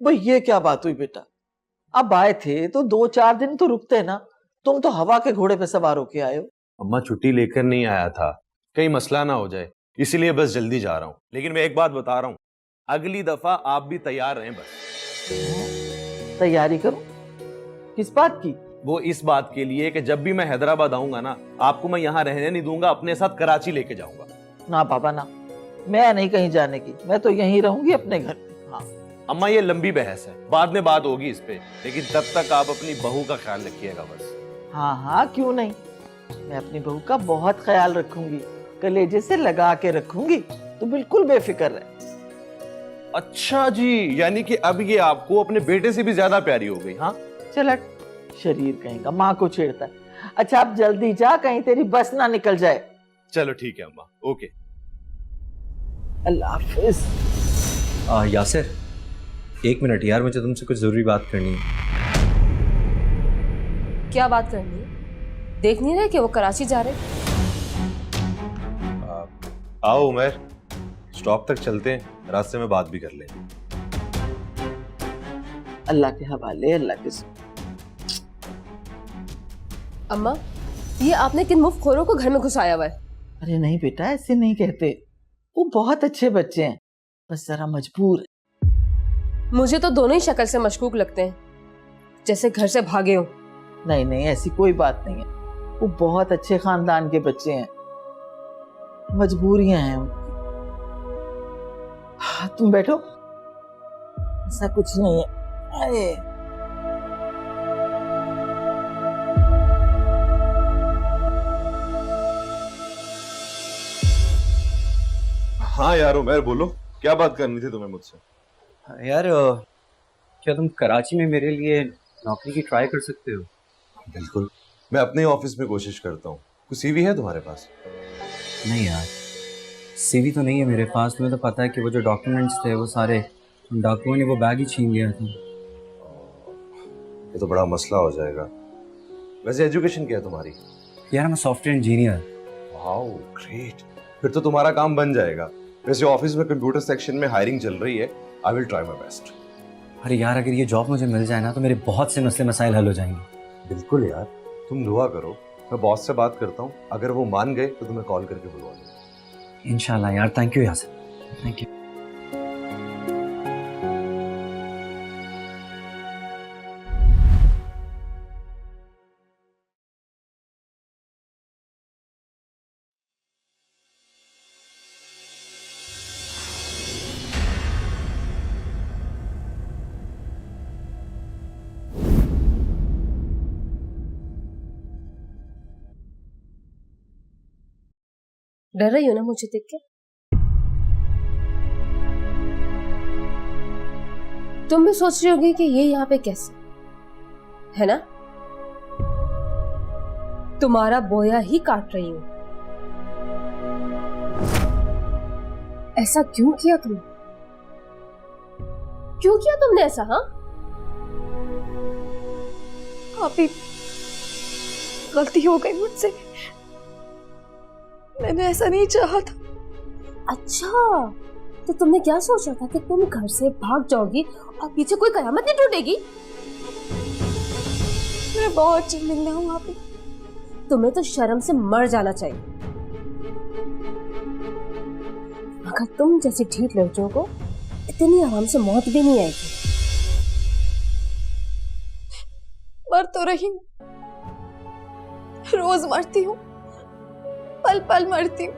भाई ये क्या बात हुई बेटा? अब आए थे तो 2-4 दिन तो रुकते ना। तुम तो हवा के घोड़े पे सवार होके आए हो। अम्मा छुट्टी लेकर नहीं आया था, कहीं मसला ना हो जाए, इसीलिए बस जल्दी जा रहा हूँ। लेकिन मैं एक बात बता रहा हूँ, अगली दफा आप भी तैयार रहें बस। तैयारी करो? किस बात की? वो इस बात के लिए कि जब भी मैं हैदराबाद आऊंगा ना, आपको मैं यहाँ रहने नहीं दूंगा, अपने साथ कराची लेके जाऊंगा। ना पापा ना, मैं नहीं कहीं जाने की, मैं तो यहीं रहूंगी अपने घर पे। हाँ अम्मा ये लंबी बहस है, बाद में बात होगी इस पे, लेकिन तब तक आप अपनी बहू का ख्याल रखिएगा बस। हाँ हाँ क्यों नहीं, मैं अपनी बहू का बहुत ख्याल रखूंगी, कलेजे से लगा के रखूंगी, तो बिल्कुल बेफिक्र रहे। अच्छा जी, यानी कि अब ये आपको अपने बेटे से भी ज्यादा प्यारी हो गई। हाँ चल शरीर कहेगा, माँ को छेड़ता है। अच्छा अब जल्दी जा, कहीं तेरी बस ना निकल जाए। चलो ठीक है अम्मा, ओके। अल्लाह हाफिज। यासिर, 1 मिनट यार, मुझे तुमसे कुछ जरूरी बात करनी है। क्या बात करनी है? देख नहीं रहे कि वो कराची जा रहे? आओ उमर, स्टॉप तक चलते हैं, रास्ते में बात भी कर लेंगे। अल्लाह के हवाले, अल्लाह के। अम्मा, ये आपने किन मुफ्तखोरों को घर में घुसाया हुआ है? अरे नहीं बेटा, ऐसे नहीं कहते, वो बहुत अच्छे बच्चे हैं, बस जरा मजबूर है। मुझे तो दोनों ही शक्ल से मशकूक लगते हैं, जैसे घर से भागे हो। नहीं नहीं, ऐसी कोई बात नहीं है, वो बहुत अच्छे खानदान के बच्चे हैं, मजबूरियां हैं उनकी। हाँ, तुम बैठो, ऐसा कुछ नहीं है। अरे हाँ यार उमर, बोलो क्या बात करनी थी तुम्हें मुझसे? यार क्या तुम कराची में मेरे लिए नौकरी की ट्राई कर सकते हो? बिल्कुल, मैं अपने ऑफिस में कोशिश करता हूँ। कुछ सीवी है तुम्हारे पास? नहीं यार, सीवी तो नहीं है मेरे पास। तुम्हें तो पता है कि वो जो डॉक्यूमेंट्स थे वो सारे उन डाकुओं ने वो बैग ही छीन लिया था। ये तो बड़ा मसला हो जाएगा। वैसे एजुकेशन क्या है तुम्हारी? यार मैं सॉफ्टवेयर इंजीनियर। वाओ ग्रेट, फिर तो तुम्हारा काम बन जाएगा। वैसे ऑफिस में कंप्यूटर सेक्शन में हायरिंग चल रही है, I will try my best. अरे यार, अगर ये जॉब मुझे मिल जाए ना तो मेरे बहुत से मसले मसाइल हल हो जाएंगे। बिल्कुल यार, तुम दुआ करो, मैं बॉस से बात करता हूँ, अगर वो मान गए तो तुम्हें कॉल करके बुलवा लूंगा। इंशाल्लाह यार, thank you Yasir, thank you. डर रही हो ना मुझे देख के? तुम भी सोच रही होगी कि ये यहाँ पे कैसे है ना? तुम्हारा बोया ही काट रही हूं। ऐसा क्यों किया तुमने? क्यों किया तुमने ऐसा? हाँ अभी गलती हो गई मुझसे, मैंने ऐसा नहीं चाहा था। अच्छा, तो तुमने क्या सोचा था कि तुम घर से भाग जाओगी और पीछे कोई कयामत नहीं टूटेगी? मैं बहुत शर्मिंदा हूँ आप। तुम्हें तो शर्म से मर जाना चाहिए। मगर तुम जैसी ढीठ लड़कियों को इतनी आराम से मौत भी नहीं आएगी। मर तो रही हूँ, रोज मरती हूँ, पल पल मरती हूँ।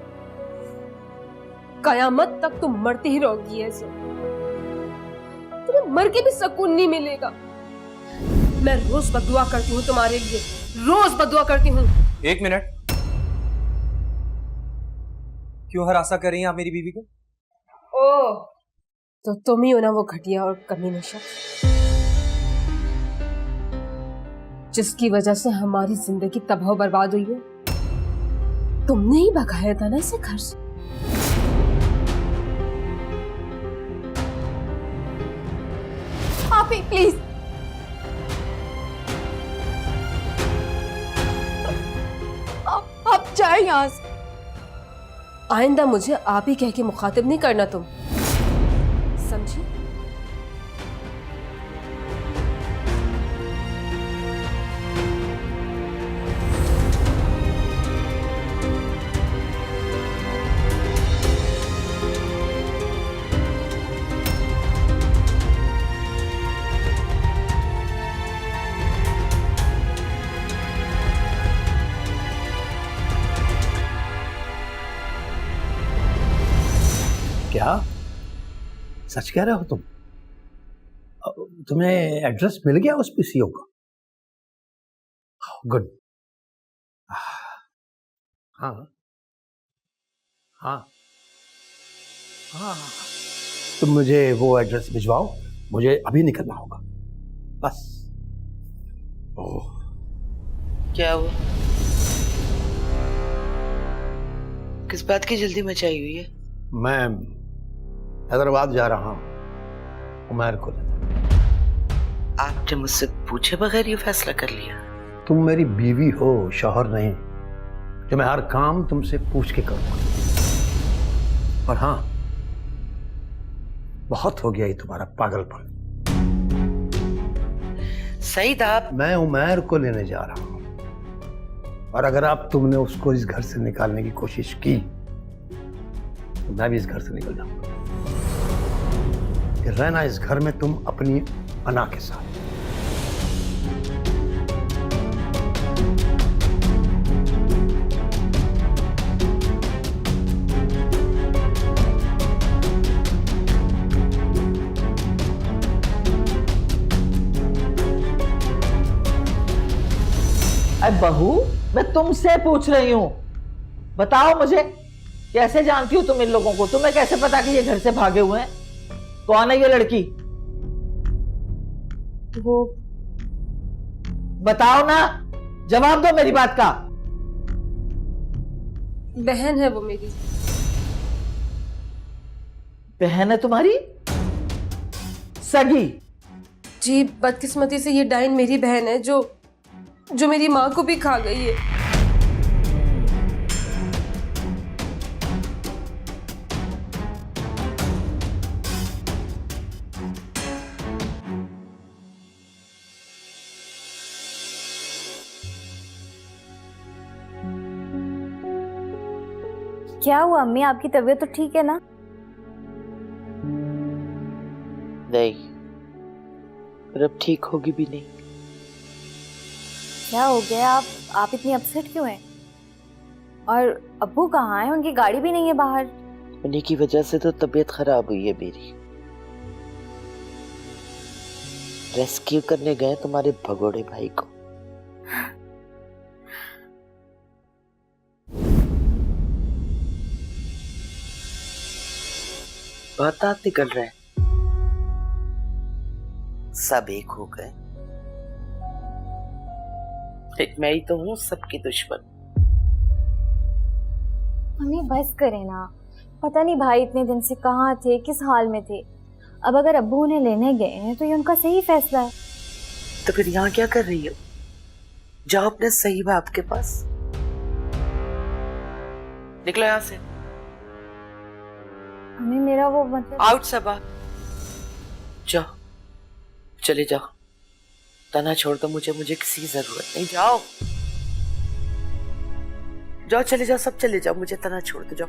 कयामत तक तुम मरती ही रहोगी ऐसे। तुम्हें मर के भी सुकून नहीं मिलेगा। मैं रोज बदुआ करती हूँ तुम्हारे लिए, रोज बदुआ करती हूँ। 1 मिनट, क्यों हरासा कर रही हैं आप मेरी बीवी को? ओह, तो तुम ही हो ना वो घटिया और कमीना शख्स जिसकी वजह से हमारी जिंदगी तबाह बर्बाद हुई है। तुमने ही भगाया था ना इसे घर से। आप ही प्लीज, आप जाए यहाँ से। आइंदा मुझे आप ही कह के मुखातिब नहीं करना तुम, समझी? सच कह रहे हो तुम? तुम्हें एड्रेस मिल गया उस पीसीओ का? गुड। हाँ हाँ हाँ, तुम मुझे वो एड्रेस भिजवाओ, मुझे अभी निकलना होगा बस। ओह, क्या हुआ? किस बात की जल्दी मचाई हुई है? मैं हैदराबाद जा रहा हूँ उमैर को लेने। आपने मुझसे पूछे बगैर ये फैसला कर लिया? तुम मेरी बीवी हो, शौहर नहीं, जो मैं हर काम तुमसे पूछ के करूंगा। और हाँ, बहुत हो गया ये तुम्हारा पागलपन। सईद, आप मैं उमैर को लेने जा रहा हूं, और अगर आप तुमने उसको इस घर से निकालने की कोशिश की तो मैं भी इस घर से निकल जाऊंगा। फिर रहना इस घर में तुम अपनी अना के साथ। अरे बहू, मैं तुमसे पूछ रही हूं, बताओ मुझे, कैसे जानती हो तुम इन लोगों को? तुम्हें कैसे पता कि ये घर से भागे हुए हैं? कौन है ये लड़की? वो बताओ ना, जवाब दो मेरी बात का। बहन है वो मेरी। बहन है तुम्हारी? सगी? जी, बदकिस्मती से ये डाइन मेरी बहन है जो मेरी माँ को भी खा गई है। क्या हुआ अम्मी, आपकी तबीयत तो ठीक है ना? नहीं, पर अब ठीक होगी भी नहीं। क्या हो गया? आप इतनी अपसेट क्यों हैं? और अब्बू कहाँ हैं? उनकी गाड़ी भी नहीं है बाहर। उन्हीं की वजह से तो तबीयत खराब हुई है मेरी। रेस्क्यू करने गए तुम्हारे भगोड़े भाई को। बहुत दांत निकल रहे हैं। सब एक हो गए। एक मैं ही तो हूँ सबकी दुश्मन। मम्मी बस करें ना, पता नहीं भाई इतने दिन से कहाँ थे, किस हाल में थे। अब अगर अब्बू उन्हें लेने गए हैं तो ये उनका सही फैसला है। तो फिर यहाँ क्या कर रही हो? जाओ अपने सही बाप के पास। निकलो यहाँ से। हमें मेरा वो मतलब आउट सबा। जाओ, चले जाओ। तना छोड़ दो मुझे किसी की जरूरत नहीं। जाओ जाओ, चले जाओ, सब चले जाओ, मुझे तना छोड़ दो, जाओ।